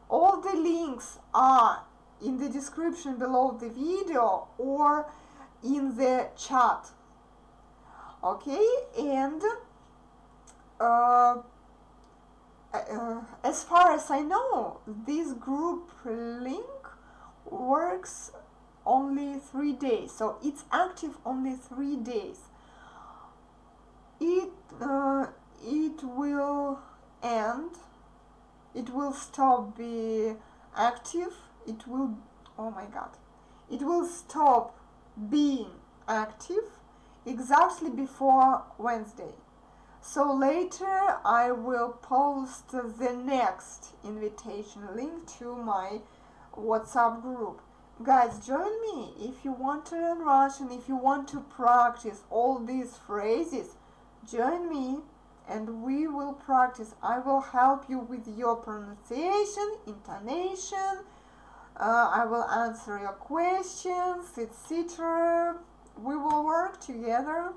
All the links are in the description below the video or in the chat. Okay, and as far as I know, this group link works only 3 days, so it's active only 3 days. It will end. It will stop being active. It will, oh my god, it will stop being active exactly before Wednesday. So later I will post the next invitation link to my WhatsApp group. Guys, join me if you want to learn Russian, if you want to practice all these phrases. Join me and we will practice. I will help you with your pronunciation, intonation. I will answer your questions, etc. We will work together.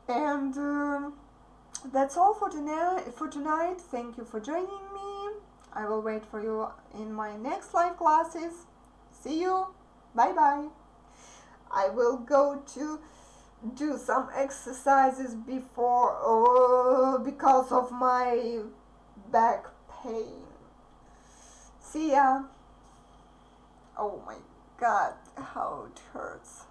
And that's all for tonight. Thank you for joining me. I will wait for you in my next live classes. See you. Bye bye. I will go to do some exercises before because of my back pain. See ya. Oh my god, how it hurts.